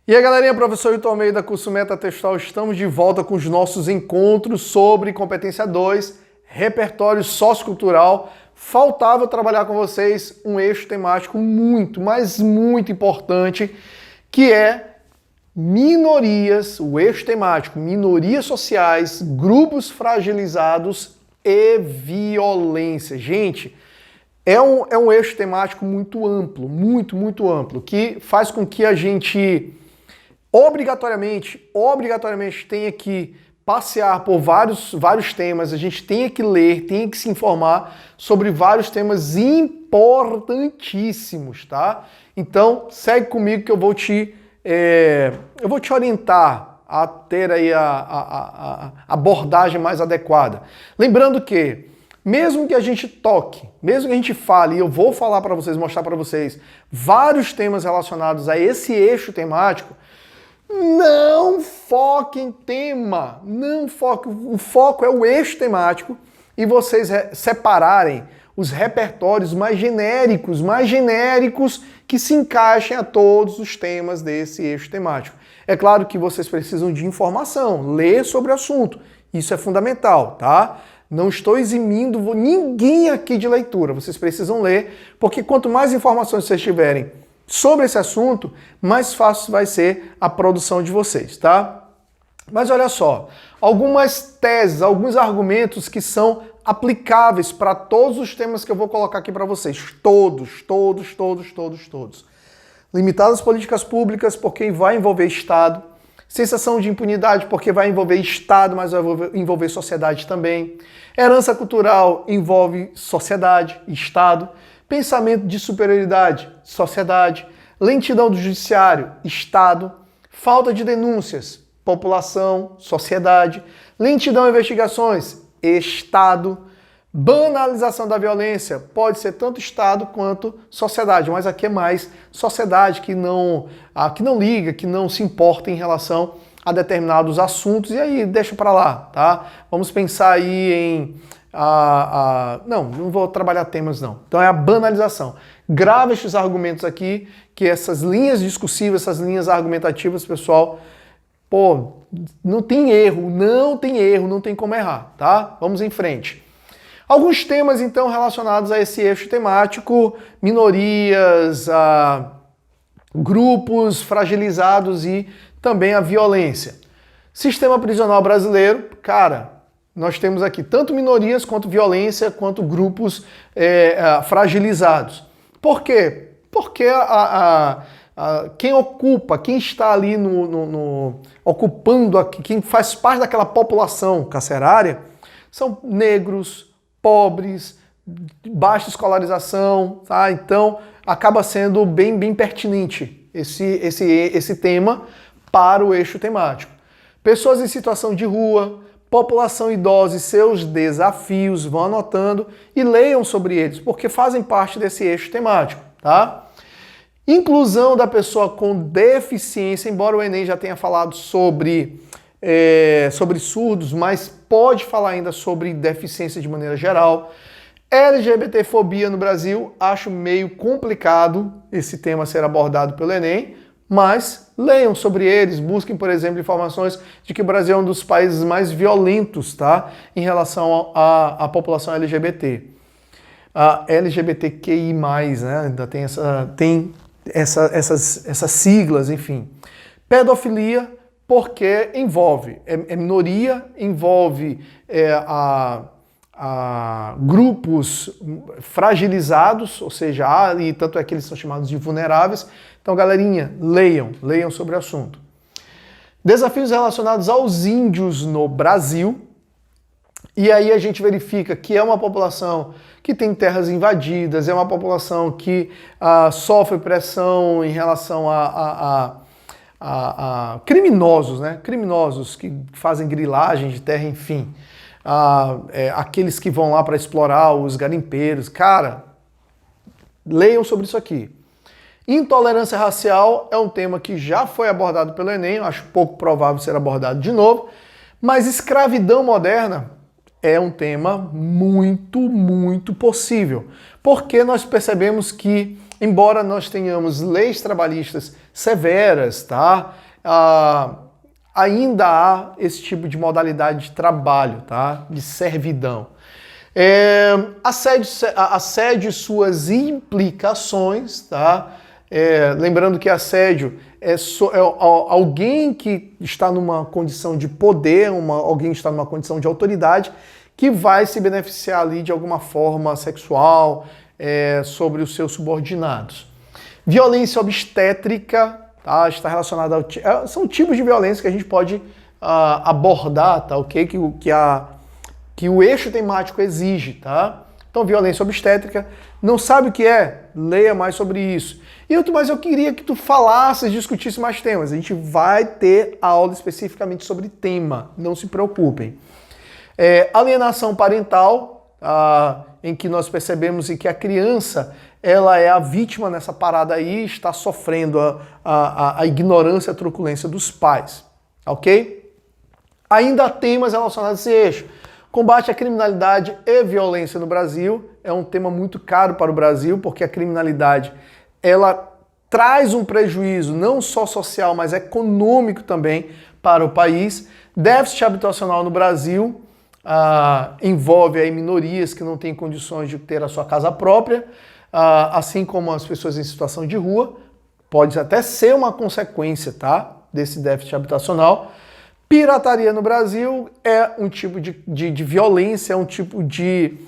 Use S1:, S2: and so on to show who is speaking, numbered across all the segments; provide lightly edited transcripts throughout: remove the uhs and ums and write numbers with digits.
S1: E aí, galerinha, professor Hilton Almeida, curso Metatextual, estamos de volta com os nossos encontros sobre competência 2, repertório sociocultural. Faltava trabalhar com vocês um eixo temático muito, mas muito importante, que é minorias, o eixo temático, minorias sociais, grupos fragilizados e violência. Gente, é um eixo temático muito amplo, muito amplo, que faz com que a gente obrigatoriamente tenha que passear por vários temas, a gente tenha que ler, tenha que se informar sobre vários temas importantíssimos, tá? Então, segue comigo que eu vou te orientar a ter aí a abordagem mais adequada. Lembrando que, mesmo que a gente toque, mesmo que a gente fale, e eu vou falar para vocês, mostrar para vocês vários temas relacionados a esse eixo temático, não foque em tema, não foque, o foco é o eixo temático e vocês separarem os repertórios mais genéricos que se encaixem a todos os temas desse eixo temático. É claro que vocês precisam de informação, ler sobre o assunto, isso é fundamental, tá? Não estou eximindo ninguém aqui de leitura, vocês precisam ler, porque quanto mais informações vocês tiverem sobre esse assunto, mais fácil vai ser a produção de vocês, tá? Mas olha só, algumas teses, alguns argumentos que são aplicáveis para todos os temas que eu vou colocar aqui para vocês. Todos. Limitadas políticas públicas, porque vai envolver Estado. Sensação de impunidade, porque vai envolver Estado, mas vai envolver sociedade também. Herança cultural envolve sociedade, Estado. Pensamento de superioridade, sociedade. Lentidão do judiciário, Estado. Falta de denúncias, população, sociedade. Lentidão em investigações, Estado. Banalização da violência, pode ser tanto Estado quanto sociedade, mas aqui é mais sociedade que não liga, que não se importa em relação a determinados assuntos, e aí deixa pra lá, tá? Vamos pensar aí em não vou trabalhar temas não. Então é a banalização. Grava estes argumentos aqui, que essas linhas discursivas, essas linhas argumentativas, pessoal, pô, não tem erro, não tem como errar, tá? Vamos em frente. Alguns temas, então, relacionados a esse eixo temático, minorias, grupos fragilizados e também a violência. Sistema prisional brasileiro, cara, nós temos aqui tanto minorias quanto violência, quanto grupos fragilizados. Por quê? Porque quem ocupa, quem está ali ocupando, quem faz parte daquela população carcerária, são negros, pobres, baixa escolarização, tá? Então acaba sendo bem pertinente esse tema para o eixo temático. Pessoas em situação de rua, população idosa e seus desafios, vão anotando e leiam sobre eles, porque fazem parte desse eixo temático, tá? Inclusão da pessoa com deficiência, embora o Enem já tenha falado sobre surdos, mas pode falar ainda sobre deficiência de maneira geral. LGBTfobia no Brasil, acho meio complicado esse tema ser abordado pelo Enem, mas leiam sobre eles, busquem, por exemplo, informações de que o Brasil é um dos países mais violentos, tá, em relação à população LGBT. A LGBTQI+, né, ainda tem essas siglas, enfim. Pedofilia, porque envolve, minoria, envolve grupos fragilizados, ou seja, e tanto é que eles são chamados de vulneráveis. Então, galerinha, leiam sobre o assunto. Desafios relacionados aos índios no Brasil. E aí a gente verifica que é uma população que tem terras invadidas, é uma população que sofre pressão em relação a criminosos, né? Criminosos que fazem grilagem de terra, enfim. Aqueles que vão lá para explorar os garimpeiros. Cara, leiam sobre isso aqui. Intolerância racial é um tema que já foi abordado pelo Enem, eu acho pouco provável ser abordado de novo, mas escravidão moderna é um tema muito possível, porque nós percebemos que embora nós tenhamos leis trabalhistas severas, tá? Ainda há esse tipo de modalidade de trabalho, tá? De servidão. Assédio e suas implicações, tá? Lembrando que assédio é alguém que está numa condição de poder, alguém que está numa condição de autoridade, que vai se beneficiar ali de alguma forma sexual sobre os seus subordinados. Violência obstétrica, tá? Está relacionada são tipos de violência que a gente pode abordar, tá? Ok? Que o eixo temático exige, tá? Então, violência obstétrica, não sabe o que é? Leia mais sobre isso. Mas eu queria que tu falasses, discutisse mais temas. A gente vai ter aula especificamente sobre tema, não se preocupem. Alienação parental, em que nós percebemos que a criança ela é a vítima nessa parada aí, está sofrendo a ignorância, a truculência dos pais, ok? Ainda há temas relacionados a esse eixo. Combate à criminalidade e violência no Brasil é um tema muito caro para o Brasil, porque a criminalidade ela traz um prejuízo não só social, mas econômico também para o país. Déficit habitacional no Brasil envolve aí minorias que não têm condições de ter a sua casa própria, assim como as pessoas em situação de rua. Pode até ser uma consequência, tá, desse déficit habitacional. Pirataria no Brasil é um tipo de violência, é um tipo de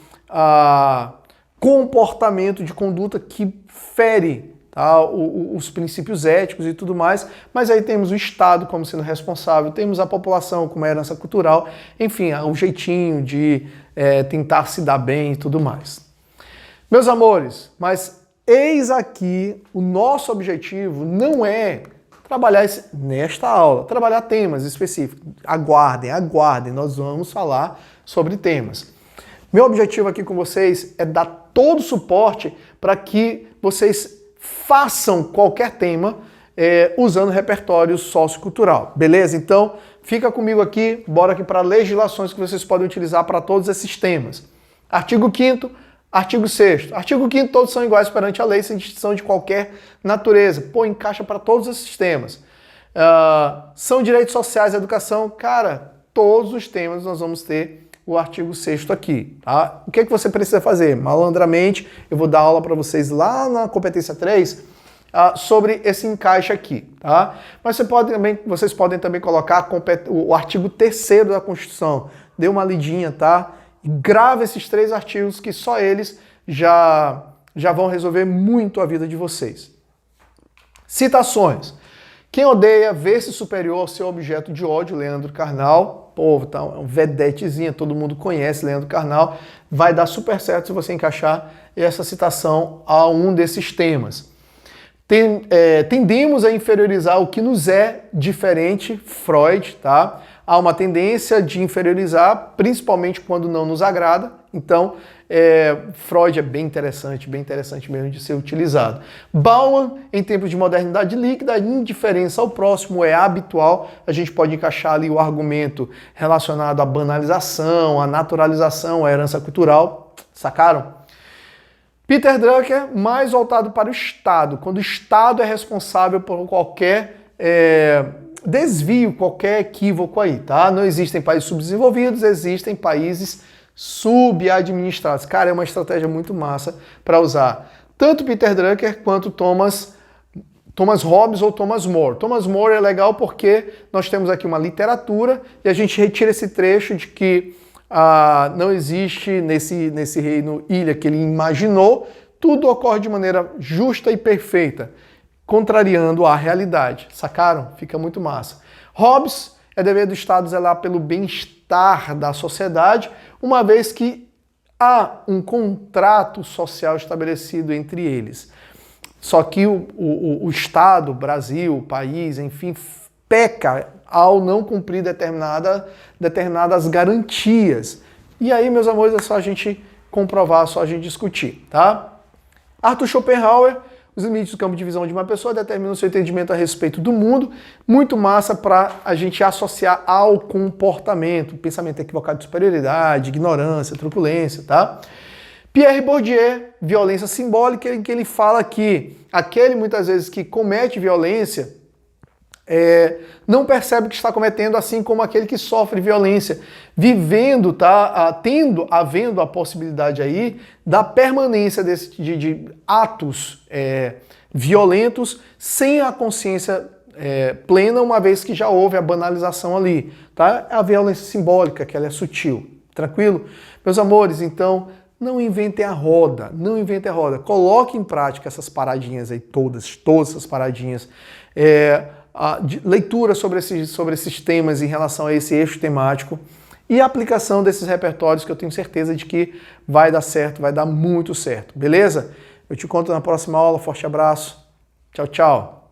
S1: comportamento, de conduta que fere, tá, os princípios éticos e tudo mais, mas aí temos o Estado como sendo responsável, temos a população como a herança cultural, enfim, o jeitinho de tentar se dar bem e tudo mais. Meus amores, mas eis aqui o nosso objetivo não é trabalhar nesta aula, trabalhar temas específicos. Aguardem, nós vamos falar sobre temas. Meu objetivo aqui com vocês é dar todo o suporte para que vocês façam qualquer tema usando repertório sociocultural, beleza? Então, fica comigo aqui, bora aqui para legislações que vocês podem utilizar para todos esses temas. Artigo 5º, artigo 6º. Artigo 5º, todos são iguais perante a lei, sem distinção de qualquer natureza. Pô, encaixa para todos esses temas. São direitos sociais, educação. Cara, todos os temas nós vamos ter o artigo 6º aqui, tá? O que é que você precisa fazer? Malandramente, eu vou dar aula para vocês lá na competência 3 sobre esse encaixe aqui, tá? Mas vocês podem também colocar o artigo 3º da Constituição. Dê uma lidinha, tá? E grava esses 3 artigos que só eles já vão resolver muito a vida de vocês. Citações. Quem odeia vê-se superior ao seu objeto de ódio, Leandro Carnal. Pô, tá um vedetezinha, todo mundo conhece Leandro Carnal. Vai dar super certo se você encaixar essa citação a um desses temas. Tendemos a inferiorizar o que nos é diferente, Freud, tá? Há uma tendência de inferiorizar, principalmente quando não nos agrada. Então, Freud é bem interessante mesmo de ser utilizado. Bauman, em tempos de modernidade líquida, a indiferença ao próximo é habitual. A gente pode encaixar ali o argumento relacionado à banalização, à naturalização, à herança cultural. Sacaram? Peter Drucker, mais voltado para o Estado, quando o Estado é responsável por qualquer desvio, qualquer equívoco aí, tá? Não existem países subdesenvolvidos, existem países subadministrados. Cara, é uma estratégia muito massa para usar. Tanto Peter Drucker quanto Thomas Hobbes ou Thomas More. Thomas More é legal porque nós temos aqui uma literatura e a gente retira esse trecho de que não existe nesse reino ilha que ele imaginou, tudo ocorre de maneira justa e perfeita, contrariando a realidade. Sacaram? Fica muito massa. Hobbes, é dever do Estado zelar pelo bem-estar da sociedade, uma vez que há um contrato social estabelecido entre eles. Só que o Estado, o Brasil, o país, enfim, peca ao não cumprir determinadas garantias. E aí, meus amores, é só a gente comprovar, é só a gente discutir, tá? Arthur Schopenhauer, os limites do campo de visão de uma pessoa determinam seu entendimento a respeito do mundo. Muito massa para a gente associar ao comportamento, pensamento equivocado de superioridade, ignorância, truculência, tá? Pierre Bourdieu, violência simbólica, em que ele fala que aquele, muitas vezes, que comete violência não percebe que está cometendo, assim como aquele que sofre violência, vivendo, havendo a possibilidade aí da permanência de atos violentos sem a consciência plena, uma vez que já houve a banalização ali, tá? A violência simbólica, que ela é sutil, tranquilo? Meus amores, então, não inventem a roda, não inventem a roda. Coloque em prática essas paradinhas aí, todas essas paradinhas. Leitura sobre esses temas em relação a esse eixo temático e a aplicação desses repertórios que eu tenho certeza de que vai dar certo, vai dar muito certo, beleza? Eu te conto na próxima aula, forte abraço, tchau, tchau!